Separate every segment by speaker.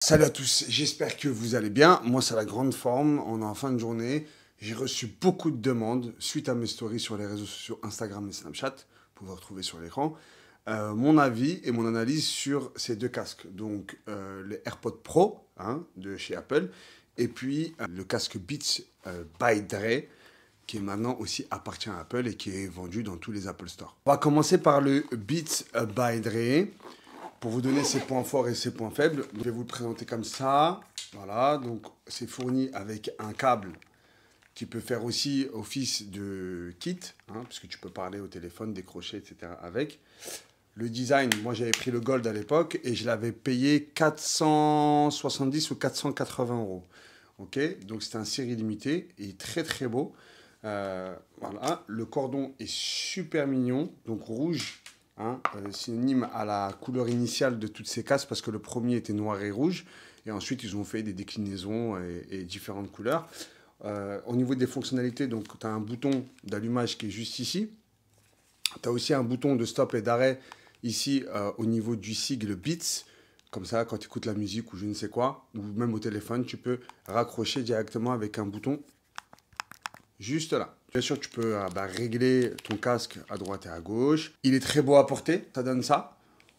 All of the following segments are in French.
Speaker 1: Salut à tous, j'espère que vous allez bien. Moi, c'est la grande forme. On est en fin de journée. J'ai reçu beaucoup de demandes suite à mes stories sur les réseaux sociaux Instagram et Snapchat. Vous pouvez retrouver sur l'écran. Mon avis et mon analyse sur ces deux casques. Donc, les AirPods Pro de chez Apple. Et puis, le casque Beats by Dre, qui est maintenant aussi appartient à Apple et qui est vendu dans tous les Apple Store. On va commencer par le Beats by Dre. Pour vous donner ses points forts et ses points faibles, je vais vous le présenter comme ça. Voilà, donc c'est fourni avec un câble qui peut faire aussi office de kit, puisque tu peux parler au téléphone, décrocher, etc. avec. Le design, moi j'avais pris le Gold à l'époque et je l'avais payé 470 ou 480 euros. Ok, donc c'est un série limitée et très très beau. Voilà, le cordon est super mignon, donc rouge. Synonyme à la couleur initiale de toutes ces casques parce que le premier était noir et rouge et ensuite ils ont fait des déclinaisons et différentes couleurs. Au niveau des fonctionnalités, donc tu as un bouton d'allumage qui est juste ici. Tu as aussi un bouton de stop et d'arrêt ici au niveau du sigle Beats. Comme ça, quand tu écoutes la musique ou je ne sais quoi, ou même au téléphone, tu peux raccrocher directement avec un bouton juste là. Bien sûr, tu peux régler ton casque à droite et à gauche. Il est très beau à porter, ça donne ça.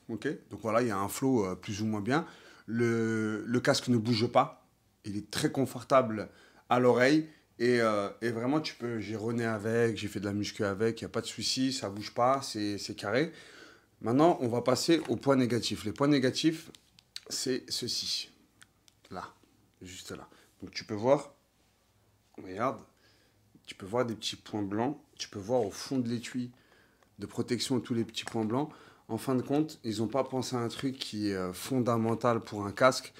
Speaker 1: Ok, donc voilà, il y a un flow plus ou moins bien. Le casque ne bouge pas. Il est très confortable à l'oreille. Et vraiment, tu peux gironner avec. J'ai fait de la muscu avec, il n'y a pas de souci, ça ne bouge pas, c'est carré. Maintenant, on va passer aux points négatifs. Les points négatifs, c'est ceci. Là, juste là. Donc tu peux voir, regarde. Tu peux voir des petits points blancs. Tu peux voir au fond de l'étui de protection tous les petits points blancs. En fin de compte, ils n'ont pas pensé à un truc qui est fondamental pour un casque.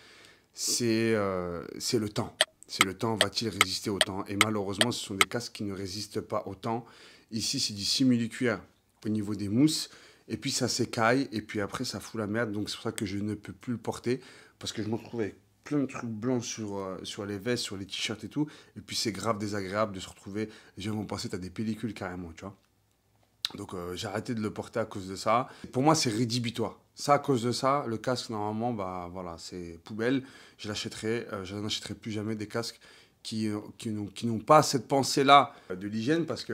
Speaker 1: C'est le temps. C'est le temps, va-t-il résister au temps? Et malheureusement, ce sont des casques qui ne résistent pas au temps. Ici, c'est du simili-cuir au niveau des mousses. Et puis, ça s'écaille. Et puis après, ça fout la merde. Donc, c'est pour ça que je ne peux plus le porter. Parce que je me retrouve avec plein de trucs blancs sur les vestes, sur les t-shirts et tout. Et puis, c'est grave désagréable de se retrouver. Les gens vont penser que tu as des pellicules carrément, tu vois. Donc j'ai arrêté de le porter à cause de ça. Pour moi, c'est rédhibitoire. Ça, à cause de ça, le casque, normalement, voilà, c'est poubelle. Je n'achèterai plus jamais des casques qui n'ont pas cette pensée-là de l'hygiène parce que,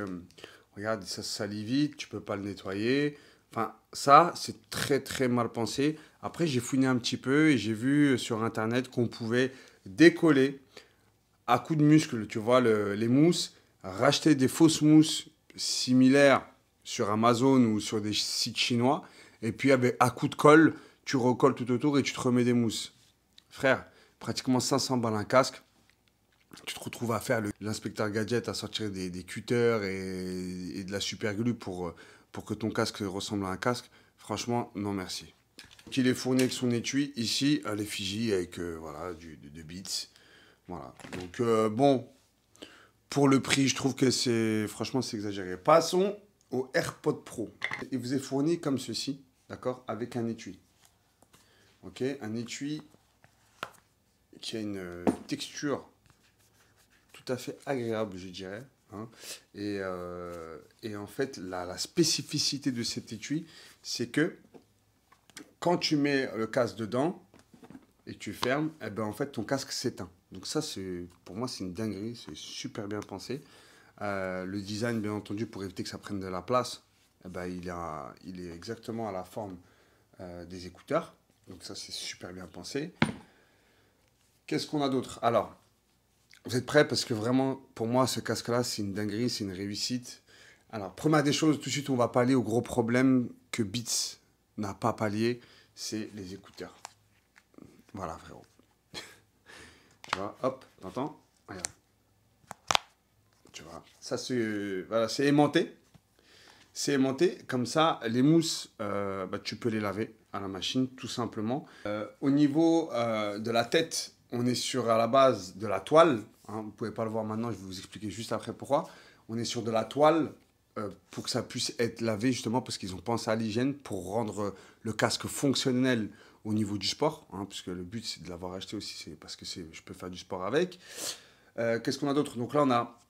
Speaker 1: regarde, ça se salit vite, tu peux pas le nettoyer. Enfin, ça, c'est très, très mal pensé. Après, j'ai fouiné un petit peu et j'ai vu sur Internet qu'on pouvait décoller à coups de muscle, tu vois, les mousses, racheter des fausses mousses similaires sur Amazon ou sur des sites chinois, et puis à coup de colle, tu recolles tout autour et tu te remets des mousses. Frère, pratiquement 500 balles un casque, tu te retrouves à faire l'inspecteur gadget, à sortir des cutters et de la super glue pour que ton casque ressemble à un casque. Franchement, non merci. Donc, il est fourni avec son étui, ici, à l'effigie, avec voilà, de Beats. Voilà. Donc, bon, pour le prix, je trouve que franchement, c'est exagéré. Passons au AirPod Pro. Il vous est fourni comme ceci, d'accord, avec un étui. Ok, un étui qui a une texture tout à fait agréable, je dirais. Et en fait, la spécificité de cet étui, c'est que quand tu mets le casque dedans et que tu fermes, eh ben, en fait, ton casque s'éteint. Donc ça, pour moi, c'est une dinguerie, c'est super bien pensé. Le design, bien entendu, pour éviter que ça prenne de la place, eh ben, il est exactement à la forme des écouteurs. Donc ça, c'est super bien pensé. Qu'est-ce qu'on a d'autre? Alors, vous êtes prêts? Parce que vraiment, pour moi, ce casque-là, c'est une dinguerie, c'est une réussite. Alors, première des choses, tout de suite, on va pallier au gros problème que Beats n'a pas pallié, c'est les écouteurs. Voilà, frérot. Tu vois, hop, t'entends? Regarde. Tu vois, ça, voilà, c'est aimanté. C'est aimanté, comme ça, les mousses, tu peux les laver à la machine, tout simplement. Au niveau de la tête, on est sur, à la base, de la toile. Vous ne pouvez pas le voir maintenant, je vais vous expliquer juste après pourquoi. On est sur de la toile pour que ça puisse être lavé, justement, parce qu'ils ont pensé à l'hygiène, pour rendre le casque fonctionnel au niveau du sport. Puisque le but, c'est de l'avoir acheté aussi, c'est parce que je peux faire du sport avec. Qu'est-ce qu'on a d'autre? Donc là, on a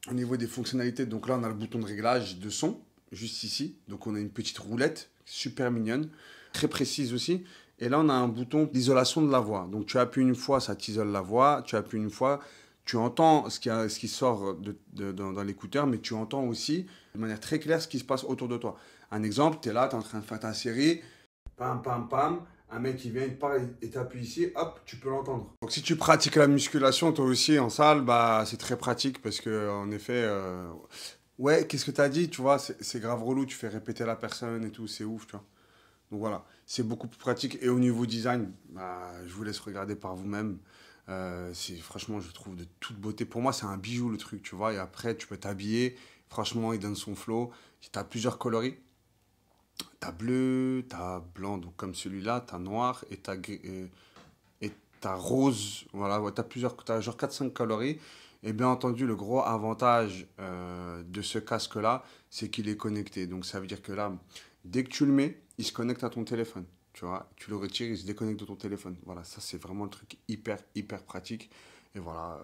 Speaker 1: au niveau des fonctionnalités, donc là on a le bouton de réglage de son, juste ici. Donc on a une petite roulette, super mignonne, très précise aussi. Et là, on a un bouton d'isolation de la voix. Donc, tu appuies une fois, ça t'isole la voix. Tu appuies une fois, tu entends ce qui sort dans l'écouteur, mais tu entends aussi de manière très claire ce qui se passe autour de toi. Un exemple, tu es là, tu es en train de faire ta série. Pam, pam, pam. Un mec qui vient, il te parle et t'appuies ici, hop, tu peux l'entendre. Donc si tu pratiques la musculation, toi aussi, en salle, bah, c'est très pratique parce que en effet, ouais, qu'est-ce que tu as dit, tu vois, c'est grave relou, tu fais répéter la personne et tout, c'est ouf, tu vois. Donc voilà, c'est beaucoup plus pratique. Et au niveau design, bah, je vous laisse regarder par vous-même. Franchement, je trouve de toute beauté. Pour moi, c'est un bijou le truc, tu vois. Et après, tu peux t'habiller. Franchement, il donne son flow. Tu as plusieurs coloris. T'as bleu, t'as blanc, donc comme celui-là, t'as noir et t'as rose. Voilà, ouais, t'as genre 4-5 coloris. Et bien entendu, le gros avantage de ce casque-là, c'est qu'il est connecté. Donc ça veut dire que là, dès que tu le mets, il se connecte à ton téléphone. Tu vois, tu le retires, il se déconnecte de ton téléphone. Voilà, ça c'est vraiment le truc hyper pratique. Et voilà,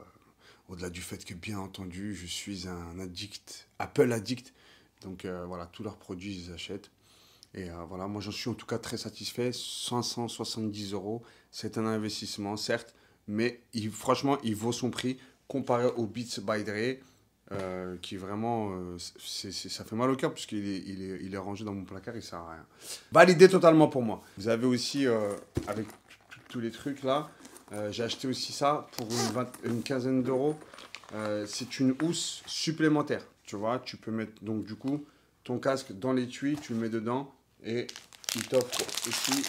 Speaker 1: au-delà du fait que bien entendu, je suis un addict, Apple addict. Donc voilà, tous leurs produits, ils achètent. Et voilà, moi j'en suis en tout cas très satisfait. 570 euros, c'est un investissement, certes, mais franchement, il vaut son prix comparé au Beats by Dre, qui vraiment, ça fait mal au cœur puisqu'il est rangé dans mon placard, il sert à rien. Validé totalement pour moi. Vous avez aussi, avec tous les trucs là, j'ai acheté aussi ça pour une quinzaine d'euros. C'est une housse supplémentaire, tu vois, tu peux mettre donc du coup ton casque dans l'étui, tu le mets dedans et il t'offre aussi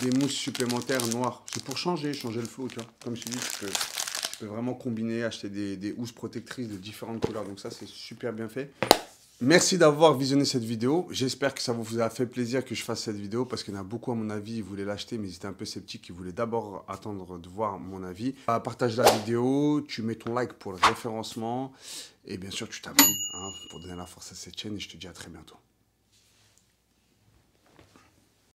Speaker 1: des mousses supplémentaires noires. C'est pour changer le flow, tu vois. Comme je te dis, tu peux vraiment combiner, acheter des housses protectrices de différentes couleurs. Donc ça, c'est super bien fait. Merci d'avoir visionné cette vidéo. J'espère que ça vous a fait plaisir que je fasse cette vidéo parce qu'il y en a beaucoup, à mon avis, ils voulaient l'acheter, mais ils étaient un peu sceptiques. Ils voulaient d'abord attendre de voir mon avis. Partage la vidéo, tu mets ton like pour le référencement et bien sûr, tu t'abonnes pour donner la force à cette chaîne et je te dis à très bientôt.